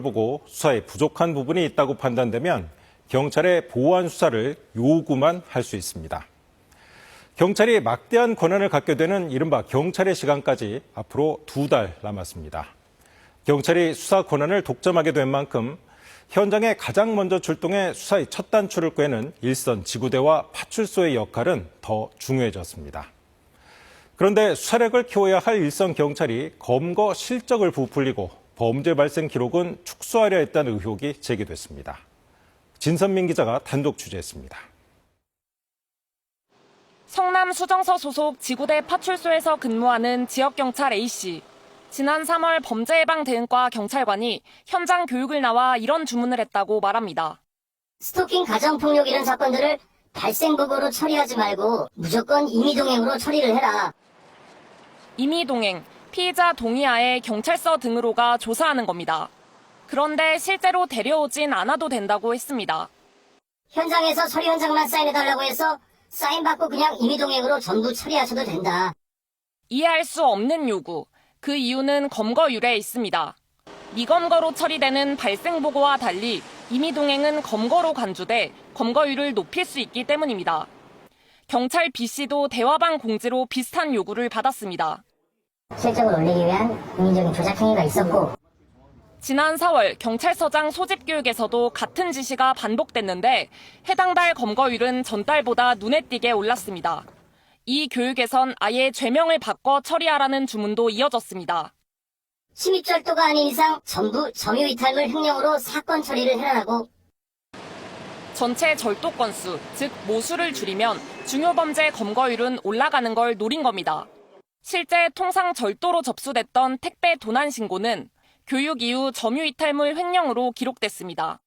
보고 수사에 부족한 부분이 있다고 판단되면 경찰의 보완 수사를 요구만 할 수 있습니다. 경찰이 막대한 권한을 갖게 되는 이른바 경찰의 시간까지 앞으로 2달 남았습니다. 경찰이 수사 권한을 독점하게 된 만큼 현장에 가장 먼저 출동해 수사의 첫 단추를 꿰는 일선 지구대와 파출소의 역할은 더 중요해졌습니다. 그런데 수사력을 키워야 할 일선 경찰이 검거 실적을 부풀리고 범죄 발생 기록은 축소하려 했다는 의혹이 제기됐습니다. 진선민 기자가 단독 취재했습니다. 성남 수정서 소속 지구대 파출소에서 근무하는 지역경찰 A씨. 지난 3월 범죄예방대응과 경찰관이 현장 교육을 나와 이런 주문을 했다고 말합니다. 스토킹, 가정폭력 이런 사건들을 발생보고로 처리하지 말고 무조건 임의동행으로 처리를 해라. 임의동행, 피의자 동의하에 경찰서 등으로가 조사하는 겁니다. 그런데 실제로 데려오진 않아도 된다고 했습니다. 현장에서 처리 현장만 사인해달라고 해서 사인 받고 그냥 임의동행으로 전부 처리하셔도 된다. 이해할 수 없는 요구. 그 이유는 검거율에 있습니다. 미검거로 처리되는 발생보고와 달리 임의동행은 검거로 간주돼 검거율을 높일 수 있기 때문입니다. 경찰 B씨도 대화방 공지로 비슷한 요구를 받았습니다. 실적을 올리기 위한 인위적인 조작 행위가 있었고 지난 4월 경찰서장 소집교육에서도 같은 지시가 반복됐는데 해당 달 검거율은 전달보다 눈에 띄게 올랐습니다. 이 교육에선 아예 죄명을 바꿔 처리하라는 주문도 이어졌습니다. 침입절도가 아닌 이상 전부 점유이탈물 횡령으로 사건 처리를 해라고. 전체 절도 건수, 즉 모수를 줄이면 중요범죄 검거율은 올라가는 걸 노린 겁니다. 실제 통상 절도로 접수됐던 택배 도난 신고는 교육 이후 점유이탈물 횡령으로 기록됐습니다.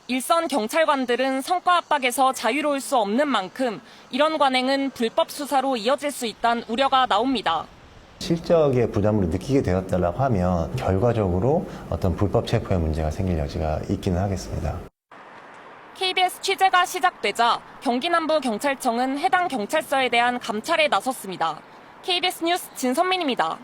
일선 경찰관들은 성과 압박에서 자유로울 수 없는 만큼 이런 관행은 불법 수사로 이어질 수 있다는 우려가 나옵니다. 실적의 부담으로 느끼게 되었다고 하면 결과적으로 어떤 불법 체포의 문제가 생길 여지가 있기는 하겠습니다. KBS 취재가 시작되자 경기남부경찰청은 해당 경찰서에 대한 감찰에 나섰습니다. KBS 뉴스 진선민입니다.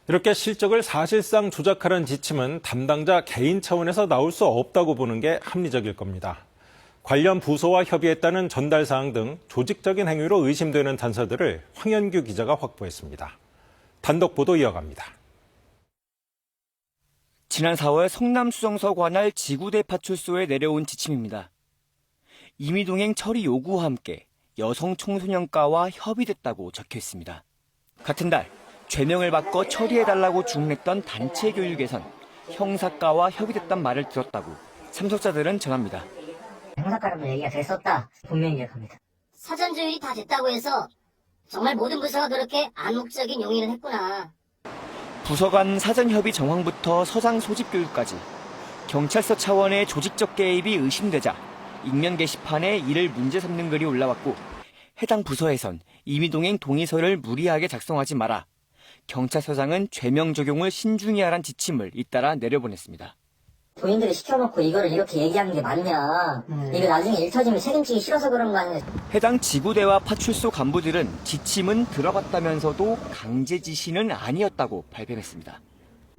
이렇게 실적을 사실상 조작하라는 지침은 담당자 개인 차원에서 나올 수 없다고 보는 게 합리적일 겁니다. 관련 부서와 협의했다는 전달 사항 등 조직적인 행위로 의심되는 단서들을 황현규 기자가 확보했습니다. 단독 보도 이어갑니다. 지난 4월 성남수정서 관할 지구대 파출소에 내려온 지침입니다. 임의동행 처리 요구와 함께 여성청소년과와 협의됐다고 적혀 있습니다. 같은 달 죄명을 바꿔 처리해달라고 주문했던 단체 교육에선 형사과와 협의됐단 말을 들었다고 참석자들은 전합니다. 형사과라도 얘기가 됐었다. 분명히 기억합니다. 사전 조율이 다 됐다고 해서 정말 모든 부서가 그렇게 암묵적인 용인을 했구나. 부서 간 사전협의 정황부터 서장 소집 교육까지 경찰서 차원의 조직적 개입이 의심되자 익명 게시판에 이를 문제 삼는 글이 올라왔고 해당 부서에선 임의동행 동의서를 무리하게 작성하지 마라. 경찰서장은 죄명 적용을 신중히 하란 지침을 잇따라 내려보냈습니다. 본인들이 시켜놓고 이거를 이렇게 얘기하는 게 맞냐. 이거 나중에 일 터지면 책임지기 싫어서 그런 거 아니냐. 해당 지구대와 파출소 간부들은 지침은 들어갔다면서도 강제 지시는 아니었다고 발뺌했습니다.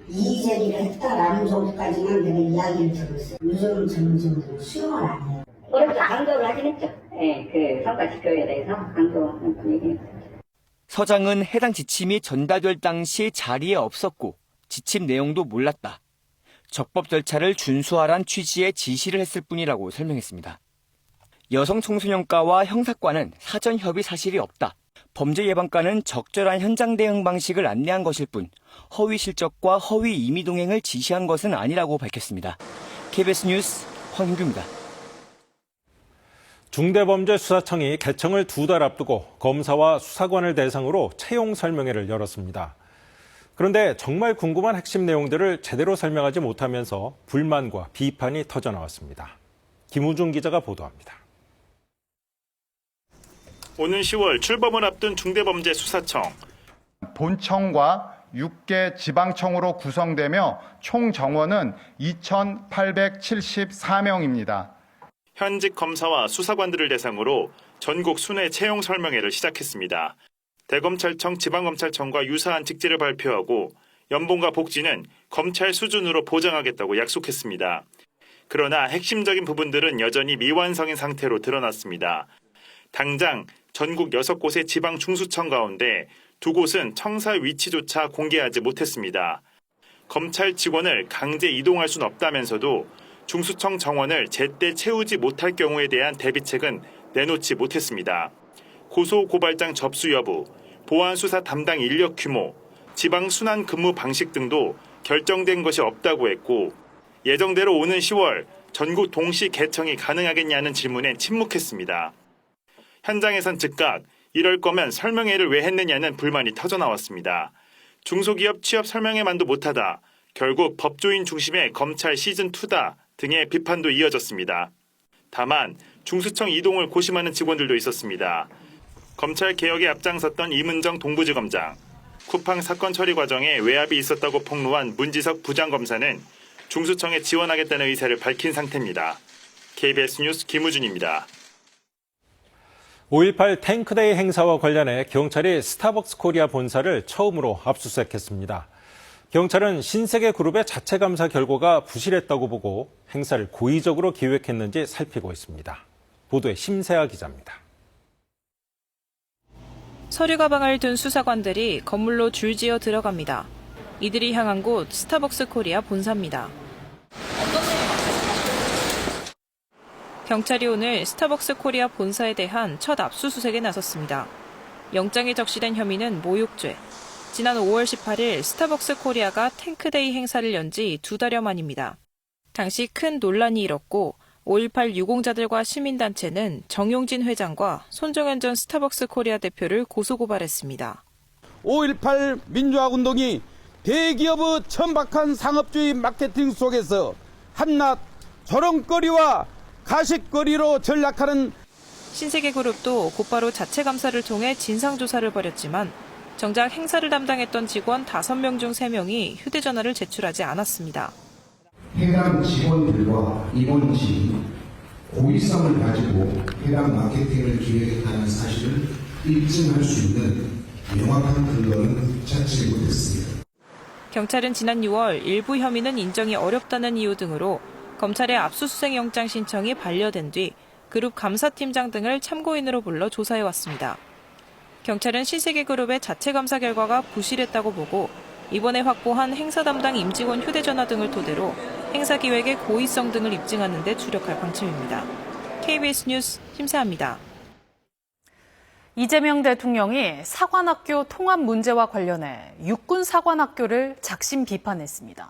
이의제기를 했다라는 정도까지만 내가 이야기를 들었어요. 요즘 전문직으로 수용을 안 해요. 올해부터 강조를 하긴 했죠. 예, 그 성과 지표에 대해서 강조하는 얘기입니다. 서장은 해당 지침이 전달될 당시 자리에 없었고 지침 내용도 몰랐다. 적법 절차를 준수하란 취지의 지시를 했을 뿐이라고 설명했습니다. 여성청소년과와 형사과는 사전 협의 사실이 없다. 범죄예방과는 적절한 현장 대응 방식을 안내한 것일 뿐 허위 실적과 허위 임의동행을 지시한 것은 아니라고 밝혔습니다. KBS 뉴스 황인규입니다. 중대범죄수사청이 개청을 2달 앞두고 검사와 수사관을 대상으로 채용 설명회를 열었습니다. 그런데 정말 궁금한 핵심 내용들을 제대로 설명하지 못하면서 불만과 비판이 터져나왔습니다. 김우중 기자가 보도합니다. 오는 10월 출범을 앞둔 중대범죄수사청. 본청과 6개 지방청으로 구성되며 총 정원은 2,874명입니다. 현직 검사와 수사관들을 대상으로 전국 순회 채용 설명회를 시작했습니다. 대검찰청, 지방검찰청과 유사한 직제를 발표하고 연봉과 복지는 검찰 수준으로 보장하겠다고 약속했습니다. 그러나 핵심적인 부분들은 여전히 미완성인 상태로 드러났습니다. 당장 전국 6곳의 지방 중수청 가운데 2곳은 청사 위치조차 공개하지 못했습니다. 검찰 직원을 강제 이동할 순 없다면서도 중수청 정원을 제때 채우지 못할 경우에 대한 대비책은 내놓지 못했습니다. 고소고발장 접수 여부, 보안수사 담당 인력 규모, 지방 순환 근무 방식 등도 결정된 것이 없다고 했고 예정대로 오는 10월 전국 동시 개청이 가능하겠냐는 질문에 침묵했습니다. 현장에선 즉각 이럴 거면 설명회를 왜 했느냐는 불만이 터져나왔습니다. 중소기업 취업 설명회만도 못하다, 결국 법조인 중심의 검찰 시즌2다 등의 비판도 이어졌습니다. 다만 중수청 이동을 고심하는 직원들도 있었습니다. 검찰 개혁에 앞장섰던 이문정 동부지검장, 쿠팡 사건 처리 과정에 외압이 있었다고 폭로한 문지석 부장검사는 중수청에 지원하겠다는 의사를 밝힌 상태입니다. KBS 뉴스 김우준입니다. 5.18 탱크데이 행사와 관련해 경찰이 스타벅스 코리아 본사를 처음으로 압수수색했습니다. 경찰은 신세계그룹의 자체 감사 결과가 부실했다고 보고 행사를 고의적으로 기획했는지 살피고 있습니다. 보도에 심세아 기자입니다. 서류 가방을 든 수사관들이 건물로 줄지어 들어갑니다. 이들이 향한 곳 스타벅스 코리아 본사입니다. 경찰이 오늘 스타벅스 코리아 본사에 대한 첫 압수수색에 나섰습니다. 영장에 적시된 혐의는 모욕죄. 지난 5월 18일 스타벅스 코리아가 탱크데이 행사를 연 지 2달여 만입니다. 당시 큰 논란이 일었고 5.18 유공자들과 시민단체는 정용진 회장과 손정현 전 스타벅스 코리아 대표를 고소고발했습니다. 5.18 민주화운동이 대기업의 천박한 상업주의 마케팅 속에서 한낱 조롱거리와 가십거리로 전락하는 신세계그룹도 곧바로 자체 감사를 통해 진상조사를 벌였지만 정작 행사를 담당했던 직원 5명 중 3명이 휴대전화를 제출하지 않았습니다. 해당 직원들과 임원진이 고의성을 가지고 해당 마케팅을 기획했다는 사실을 입증할 수 있는 명확한 근거는 찾지 못했습니다. 경찰은 지난 6월 일부 혐의는 인정이 어렵다는 이유 등으로 검찰의 압수수색 영장 신청이 반려된 뒤 그룹 감사팀장 등을 참고인으로 불러 조사해왔습니다. 경찰은 신세계그룹의 자체 감사 결과가 부실했다고 보고 이번에 확보한 행사 담당 임직원 휴대전화 등을 토대로 행사 기획의 고의성 등을 입증하는 데 주력할 방침입니다. KBS 뉴스 심세아입니다. 이재명 대통령이 사관학교 통합 문제와 관련해 육군 사관학교를 작심 비판했습니다.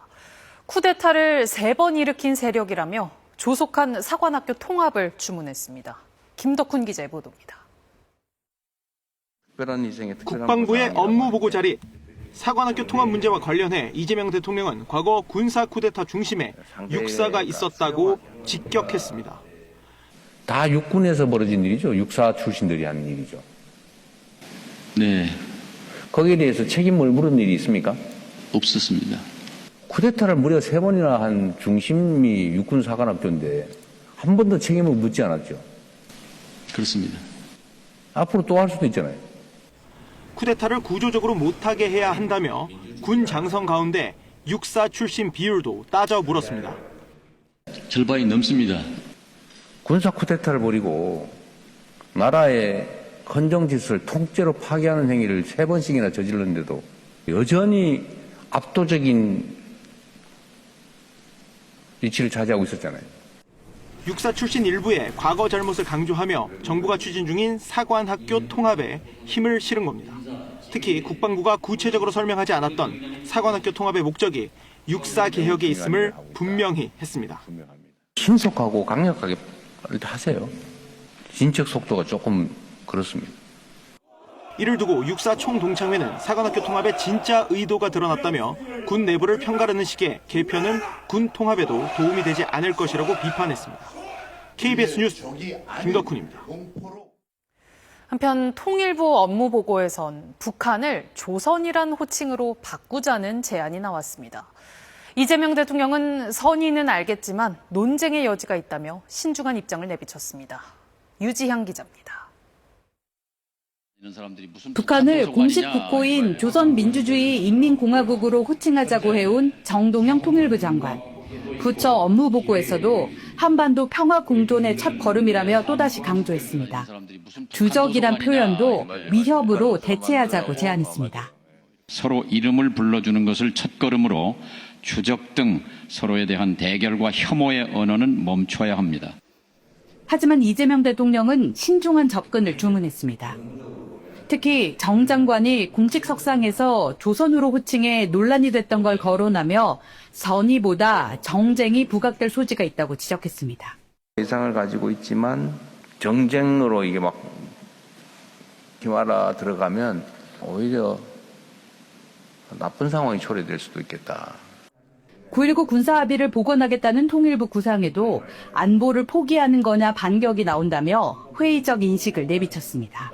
쿠데타를 3번 일으킨 세력이라며 조속한 사관학교 통합을 주문했습니다. 김덕훈 기자의 보도입니다. 국방부의 업무보고 자리, 사관학교 통합 문제와 관련해 이재명 대통령은 과거 군사 쿠데타 중심에 육사가 있었다고 직격했습니다. 다 육군에서 벌어진 일이죠. 육사 출신들이 한 일이죠. 네. 거기에 대해서 책임을 물은 일이 있습니까? 없었습니다. 쿠데타를 무려 3번이나 한 중심이 육군 사관학교인데 한 번도 책임을 묻지 않았죠. 그렇습니다. 앞으로 또 할 수도 있잖아요. 쿠데타를 구조적으로 못하게 해야 한다며 군 장성 가운데 육사 출신 비율도 따져 물었습니다. 절반이 넘습니다. 군사 쿠데타를 벌이고 나라의 헌정질서를 통째로 파괴하는 행위를 3번씩이나 저질렀는데도 여전히 압도적인 위치를 차지하고 있었잖아요. 육사 출신 일부의 과거 잘못을 강조하며 정부가 추진 중인 사관학교 통합에 힘을 실은 겁니다. 특히 국방부가 구체적으로 설명하지 않았던 사관학교 통합의 목적이 육사 개혁에 있음을 분명히 했습니다. 신속하고 강력하게 하세요. 진척 속도가 조금 그렇습니다. 이를 두고 육사 총동창회는 사관학교 통합의 진짜 의도가 드러났다며 군 내부를 편가르는 식의 개편은 군 통합에도 도움이 되지 않을 것이라고 비판했습니다. KBS 뉴스 김덕훈입니다. 한편 통일부 업무보고에선 북한을 조선이란 호칭으로 바꾸자는 제안이 나왔습니다. 이재명 대통령은 선의는 알겠지만 논쟁의 여지가 있다며 신중한 입장을 내비쳤습니다. 유지향 기자입니다. 북한을 공식 국호인 조선민주주의인민공화국으로 호칭하자고 해온 정동영 통일부 장관. 부처 업무 보고에서도 한반도 평화 공존의 첫 걸음이라며 또다시 강조했습니다. 주적이란 표현도 위협으로 대체하자고 제안했습니다. 서로 이름을 불러주는 것을 첫걸음으로 주적 등 서로에 대한 대결과 혐오의 언어는 멈춰야 합니다. 하지만 이재명 대통령은 신중한 접근을 주문했습니다. 특히 정 장관이 공식 석상에서 조선으로 호칭해 논란이 됐던 걸 거론하며 선의보다 정쟁이 부각될 소지가 있다고 지적했습니다. 예상을 가지고 있지만 정쟁으로 이게 막 기말아 들어가면 오히려 나쁜 상황이 초래될 수도 있겠다. 9.19 군사합의를 복원하겠다는 통일부 구상에도 안보를 포기하는 거냐 반격이 나온다며 회의적 인식을 내비쳤습니다.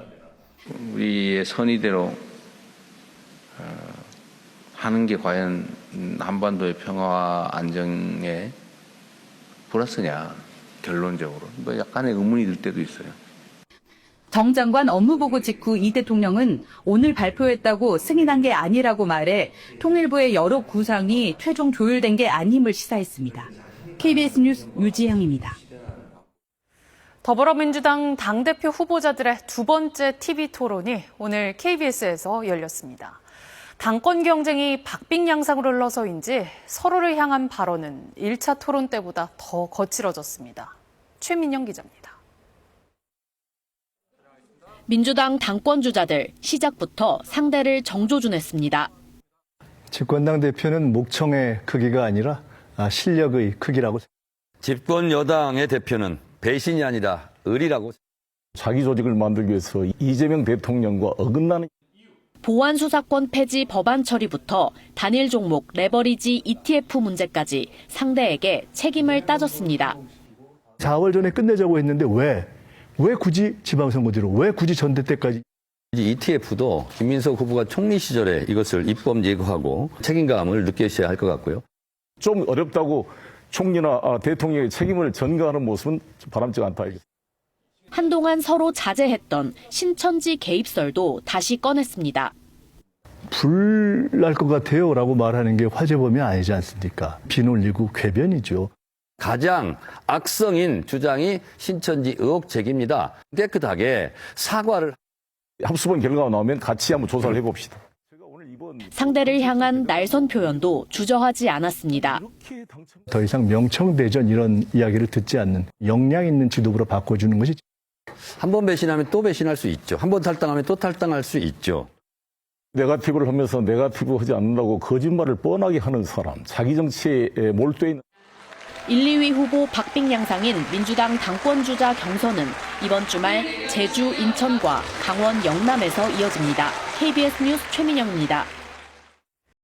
우리의 선의대로 하는 게 과연 한반도의 평화와 안정에 플러스냐, 결론적으로. 뭐 약간의 의문이 들 때도 있어요. 정 장관 업무보고 직후 이 대통령은 오늘 발표했다고 승인한 게 아니라고 말해 통일부의 여러 구상이 최종 조율된 게 아님을 시사했습니다. KBS 뉴스 유지영입니다. 더불어민주당 당대표 후보자들의 두 번째 TV 토론이 오늘 KBS에서 열렸습니다. 당권 경쟁이 박빙양상으로 흘러서인지 서로를 향한 발언은 1차 토론 때보다 더 거칠어졌습니다. 최민영 기자입니다. 민주당 당권 주자들 시작부터 상대를 정조준했습니다. 집권당 대표는 목청의 크기가 아니라 실력의 크기라고. 집권 여당의 대표는 배신이 아니라 의리라고. 자기 조직을 만들기 위해서 이재명 대통령과 어긋나는. 보안 수사권 폐지 법안 처리부터 단일 종목 레버리지 ETF 문제까지 상대에게 책임을 따졌습니다. 4월 전에 끝내자고 했는데 왜 굳이 지방선거 뒤로, 왜 굳이 전대 때까지. ETF도 김민석 후보가 총리 시절에 이것을 입법 예고하고 책임감을 느끼셔야 할 것 같고요. 좀 어렵다고 총리나 대통령의 책임을 전가하는 모습은 바람직하지 않다. 한동안 서로 자제했던 신천지 개입설도 다시 꺼냈습니다. 불날 것 같아요 라고 말하는 게 화제범위 아니지 않습니까? 비논리고 궤변이죠. 가장 악성인 주장이 신천지 의혹 제기입니다. 깨끗하게 사과를. 합수본 결과가 나오면 같이 한번 조사를 해봅시다. 상대를 향한 날선 표현도 주저하지 않았습니다. 더 이상 명청대전 이런 이야기를 듣지 않는 역량 있는 지도부로 바꿔주는 것이. 한 번 배신하면 또 배신할 수 있죠. 한 번 탈당하면 또 탈당할 수 있죠. 네거티브를 하면서 네거티브 하지 않는다고 거짓말을 뻔하게 하는 사람, 자기 정치에 몰두해 있는. 1, 2위 후보 박빙양상인 민주당 당권주자 경선은 이번 주말 제주, 인천과 강원, 영남에서 이어집니다. KBS 뉴스 최민영입니다.